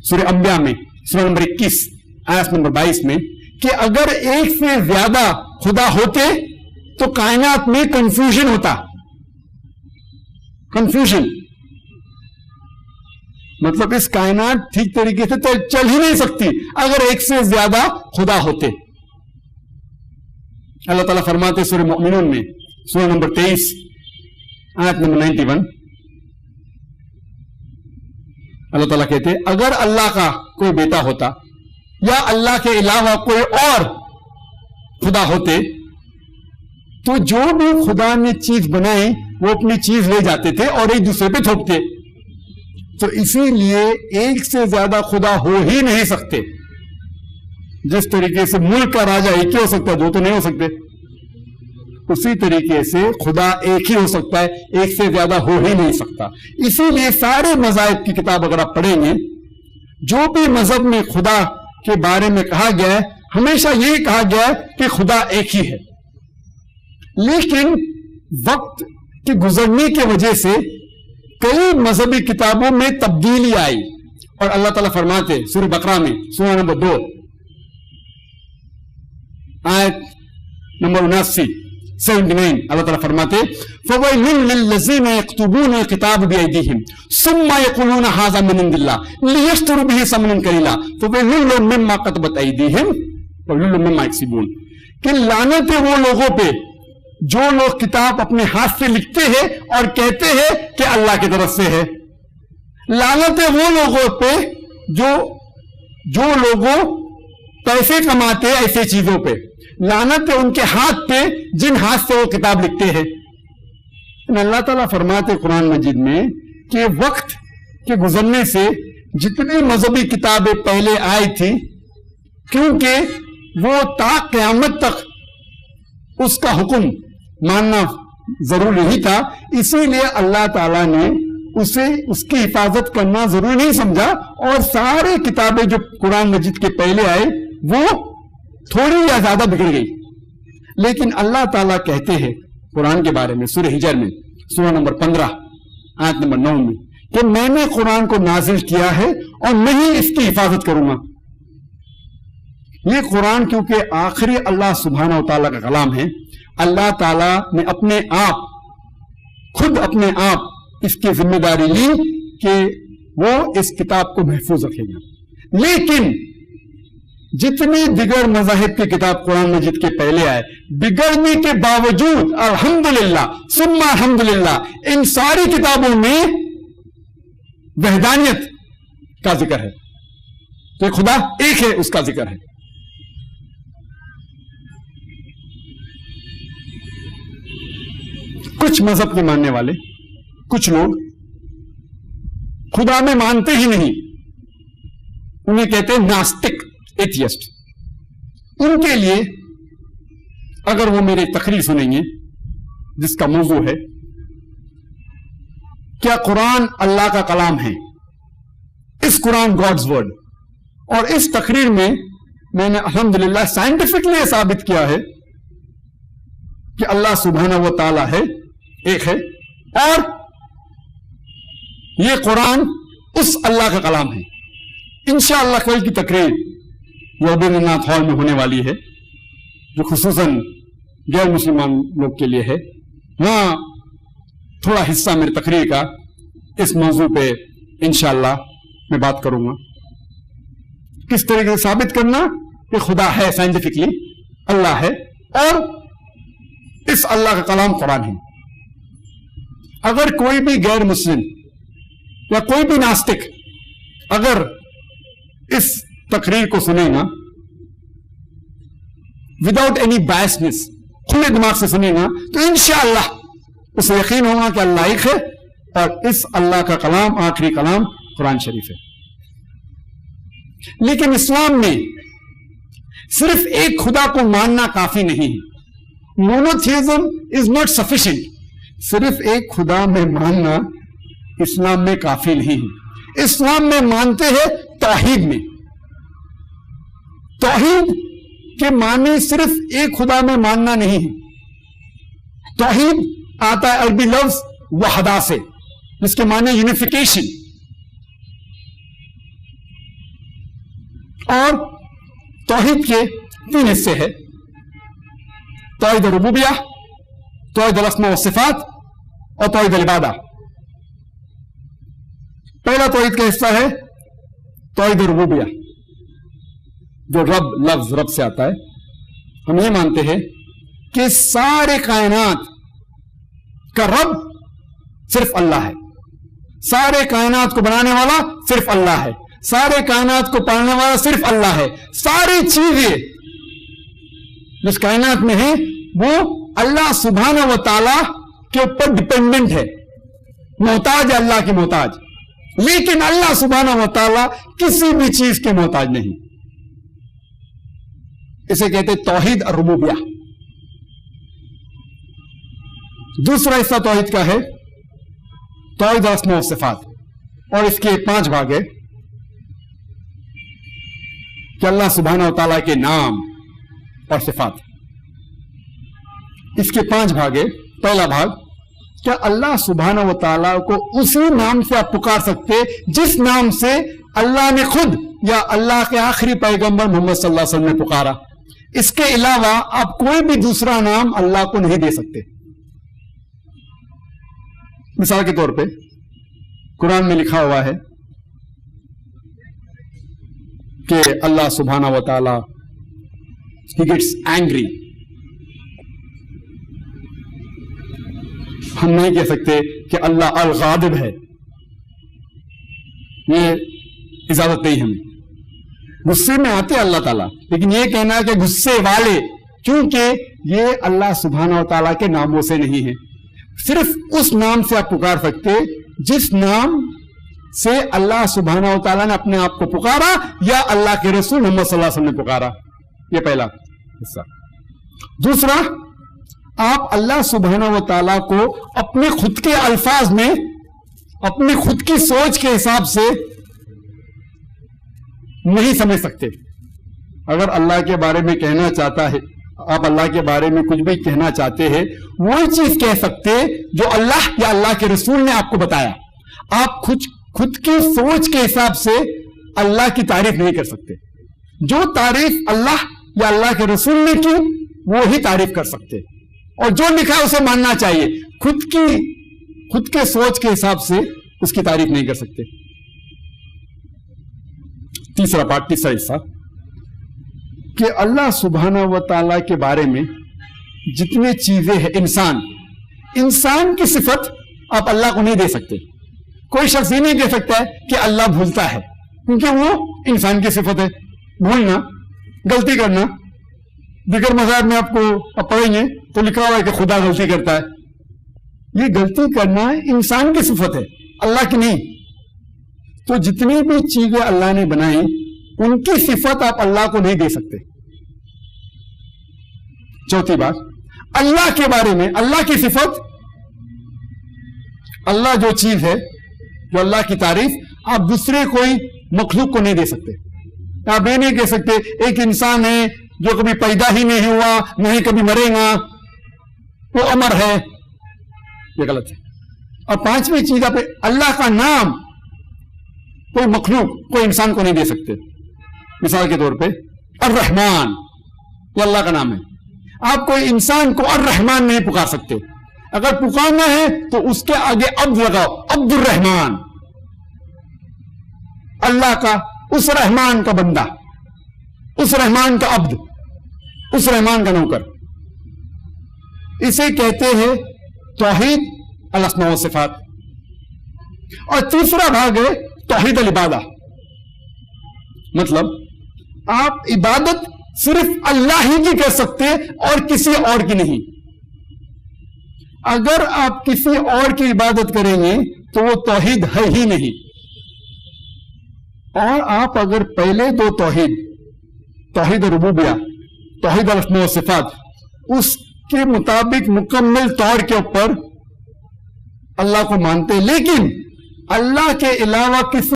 سورہ انبیاء میں سورہ نمبر 21 آیت نمبر 22 میں کہ اگر ایک سے زیادہ خدا ہوتے تو کائنات میں کنفیوژن ہوتا. کنفیوژن مطلب اس کائنات ٹھیک طریقے سے تو چل ہی نہیں سکتی اگر ایک سے زیادہ خدا ہوتے. اللہ تعالیٰ فرماتے سورہ مومنون میں سورہ نمبر 23 آیت نمبر 91 اللہ تعالیٰ کہتے اگر اللہ کا کوئی بیٹا ہوتا یا اللہ کے علاوہ کوئی اور خدا ہوتے تو جو بھی خدا نے چیز بنائی وہ اپنی چیز لے جاتے تھے اور ایک دوسرے پہ تھوپتے. تو اسی لیے ایک سے زیادہ خدا ہو ہی نہیں سکتے. جس طریقے سے ملک کا راجا ایک ہی ہو سکتا ہے, دو تو نہیں ہو سکتے, اسی طریقے سے خدا ایک ہی ہو سکتا ہے, ایک سے زیادہ ہو ہی نہیں سکتا. اسی لیے سارے مذاہب کی کتاب اگر آپ پڑھیں گے, جو بھی مذہب میں خدا کے بارے میں کہا گیا ہے ہمیشہ یہی کہا گیا ہے کہ خدا ایک ہی ہے. لیکن وقت کے گزرنے کی وجہ سے کئی مذہبی کتابوں میں تبدیلی آئی اور اللہ تعالیٰ فرماتے سورہ بقرہ میں سورہ نمبر 2 آیت نمبر 79 اللہ تعالیٰ فرماتے فَوَيْلٌ لِّلَّذِينَ يَكْتُبُونَ الْكِتَابَ بِأَيْدِيهِمْ ثُمَّ يَقُولُونَ هَٰذَا مِنْ عِندِ اللَّهِ لِيَشْتَرُوا بِهِ ثَمَنًا قَلِيلًا فَوَيْلٌ لَّهُم مِّمَّا كَتَبَتْ أَيْدِيهِمْ وَوَيْلٌ لَّهُم مِّمَّا يَكْسِبُونَ. کہ لعنت ہے وہ لوگوں پہ جو لوگ کتاب اپنے ہاتھ سے لکھتے ہیں اور کہتے ہیں کہ اللہ کی طرف سے ہے. لعنت ہے وہ لوگوں پہ جو لوگوں پیسے کماتے ہیں ایسے چیزوں پہ. لعنت ہے ان کے ہاتھ پہ جن ہاتھ سے وہ کتاب لکھتے ہیں. اللہ تعالیٰ فرماتے قرآن مجید میں کہ وقت کے گزرنے سے جتنی مذہبی کتابیں پہلے آئی تھی کیونکہ وہ تا قیامت تک اس کا حکم ماننا ضروری نہیں تھا, اسی لیے اللہ تعالیٰ نے اسے اس کی حفاظت کرنا ضروری نہیں سمجھا اور سارے کتابیں جو قرآن مجید کے پہلے آئے وہ تھوڑی یا زیادہ بگڑ گئی. لیکن اللہ تعالیٰ کہتے ہیں قرآن کے بارے میں سورہ ہجر میں سورہ نمبر 15 آیت نمبر 9 میں کہ میں نے قرآن کو نازل کیا ہے اور میں ہی اس کی حفاظت کروں گا. یہ قرآن کیونکہ آخری اللہ سبحانہ و تعالیٰ کا کلام ہے, اللہ تعالیٰ نے خود اپنے آپ اس کی ذمہ داری لی کہ وہ اس کتاب کو محفوظ رکھے گا. لیکن جتنے دیگر مذاہب کی کتاب قرآن مجید کے پہلے آئے بگڑنے کے باوجود الحمدللہ ثم الحمدللہ ان ساری کتابوں میں وحدانیت کا ذکر ہے کہ خدا ایک ہے, اس کا ذکر ہے. کچھ مذہب کے ماننے والے کچھ لوگ خدا میں مانتے ہی نہیں, انہیں کہتے ہیں ناستک ایتھیسٹ. ان کے لیے اگر وہ میری تقریر سنیں گے جس کا موضوع ہے کیا قرآن اللہ کا کلام ہے, اس قرآن گاڈز ورڈ, اور اس تقریر میں میں نے الحمدللہ سائنٹیفکلی ثابت کیا ہے کہ اللہ سبحانہ و تعالیٰ ہے, ایک ہے, اور یہ قرآن اس اللہ کا کلام ہے. انشاءاللہ کل کی تقریر ربیندر ناتھ ہال میں ہونے والی ہے جو خصوصاً غیر مسلمان لوگ کے لیے ہے. وہاں تھوڑا حصہ میری تقریر کا اس موضوع پہ انشاءاللہ میں بات کروں گا. کس طریقے سے ثابت کرنا کہ خدا ہے, سائنٹیفکلی اللہ ہے اور اس اللہ کا کلام قرآن ہے. اگر کوئی بھی غیر مسلم یا کوئی بھی ناستک اگر اس تقریر کو سنے گا وداؤٹ اینی بائسنس, کھلے دماغ سے سنے گا, تو انشاءاللہ اسے یقین ہوگا کہ اللہ ایک ہے اور اس اللہ کا کلام آخری کلام قرآن شریف ہے. لیکن اسلام میں صرف ایک خدا کو ماننا کافی نہیں ہے. Monotheism is not sufficient. صرف ایک خدا میں ماننا اسلام میں کافی نہیں ہے. اسلام میں مانتے ہیں توحید میں. توحید کے معنی صرف ایک خدا میں ماننا نہیں ہے. توحید آتا ہے عربی لفظ وحدہ سے جس کے معنی یونیفیکیشن. اور توحید کے 3 حصے ہیں: توحید ربوبیہ، توحید الاسماء والصفات اور توحید العبادہ۔ پہلا توحید کا حصہ ہے توحید ربوبیہ، جو رب لفظ رب سے آتا ہے۔ ہم یہ مانتے ہیں کہ سارے کائنات کا رب صرف اللہ ہے، سارے کائنات کو بنانے والا صرف اللہ ہے، سارے کائنات کو پالنے والا صرف اللہ ہے، ساری چیزیں جس کائنات میں ہیں وہ اللہ سبحانہ و تعالی کے اوپر ڈپینڈنٹ ہے، محتاج ہے اللہ کی محتاج، لیکن اللہ سبحانہ و تعالی کسی بھی چیز کے محتاج نہیں۔ اسے کہتے توحید الربوبیہ۔ دوسرا حصہ توحید کا ہے توحید الاسماء والصفات، اور اس کے 5 بھاگ ہیں کہ اللہ سبحانہ و تعالیٰ کے نام اور صفات۔ اس کے 5 بھاگ ہیں۔ پہلا بھاگ، کیا اللہ سبحانہ و تعالیٰ کو اسی نام سے آپ پکار سکتے جس نام سے اللہ نے خود یا اللہ کے آخری پیغمبر محمد صلی اللہ علیہ وسلم نے پکارا؟ اس کے علاوہ آپ کوئی بھی دوسرا نام اللہ کو نہیں دے سکتے۔ مثال کے طور پہ قرآن میں لکھا ہوا ہے کہ اللہ سبحانہ و تعالی he gets angry۔ ہم نہیں کہہ سکتے کہ اللہ الغاضب ہے، یہ اجازت نہیں ہمیں۔ غصے میں آتے اللہ تعالیٰ، لیکن یہ کہنا ہے کہ غصے والے، کیونکہ یہ اللہ سبحانہ و تعالیٰ کے ناموں سے نہیں ہے۔ صرف اس نام سے آپ پکار سکتے جس نام سے اللہ سبحانہ و تعالیٰ نے اپنے آپ کو پکارا یا اللہ کے رسول محمد صلی اللہ علیہ وسلم نے پکارا۔ یہ پہلا حصہ۔ دوسرا، آپ اللہ سبحانہ و تعالیٰ کو اپنے خود کے الفاظ میں، اپنی خود کی سوچ کے حساب سے نہیں سمجھ سکتے۔ اگر اللہ کے بارے میں کہنا چاہتا ہے، آپ اللہ کے بارے میں کچھ بھی کہنا چاہتے ہیں، وہی چیز کہہ سکتے جو اللہ یا اللہ کے رسول نے آپ کو بتایا۔ آپ خود کی سوچ کے حساب سے اللہ کی تعریف نہیں کر سکتے۔ جو تعریف اللہ یا اللہ کے رسول نے کی وہی تعریف کر سکتے، اور جو لکھا اسے ماننا چاہیے۔ خود کے سوچ کے حساب سے اس کی تعریف نہیں کر سکتے۔ تیسرا حصہ کہ اللہ سبحانہ و تعالیٰ کے بارے میں جتنے چیزیں ہیں، انسان کی صفت آپ اللہ کو نہیں دے سکتے۔ کوئی شخص یہ نہیں کہہ سکتا ہے کہ اللہ بھولتا ہے، کیونکہ وہ انسان کی صفت ہے، بھولنا، غلطی کرنا۔ دیگر مذاہب میں آپ پڑھیں گے تو لکھا ہوا ہے کہ خدا غلطی کرتا ہے۔ یہ غلطی کرنا انسان کی صفت ہے، اللہ کی نہیں۔ تو جتنی بھی چیزیں اللہ نے بنائی ان کی صفت آپ اللہ کو نہیں دے سکتے۔ چوتھی بات، اللہ کے بارے میں اللہ کی صفت، اللہ جو چیز ہے، جو اللہ کی تعریف آپ دوسرے کوئی مخلوق کو نہیں دے سکتے۔ آپ یہ نہیں کہہ سکتے ایک انسان ہے جو کبھی پیدا ہی نہیں ہوا، نہیں کبھی مرے گا، وہ امر ہے، یہ غلط ہے۔ اور 5ویں چیز، آپ اللہ کا نام کوئی مخلوق، کوئی انسان کو نہیں دے سکتے۔ مثال کے طور پہ الرحمن، یہ اللہ کا نام ہے، آپ کوئی انسان کو الرحمن نہیں پکار سکتے۔ اگر پکارنا ہے تو اس کے آگے عبد لگاؤ، عبد الرحمن، اللہ کا، اس رحمان کا بندہ، اس رحمان کا عبد، اس رحمان کا نوکر۔ اسے کہتے ہیں توحید الاسماء والصفات۔ اور تیسرا بھاگ ہے توحید العبادہ، مطلب آپ عبادت صرف اللہ ہی کی کر سکتے اور کسی اور کی نہیں۔ اگر آپ کسی اور کی عبادت کریں گے تو وہ توحید ہے ہی نہیں۔ اور آپ اگر پہلے 2 توحید ربوبیہ، توحید الاسماء والصفات، اس کے مطابق مکمل طور کے اوپر اللہ کو مانتے، لیکن اللہ کے علاوہ کسی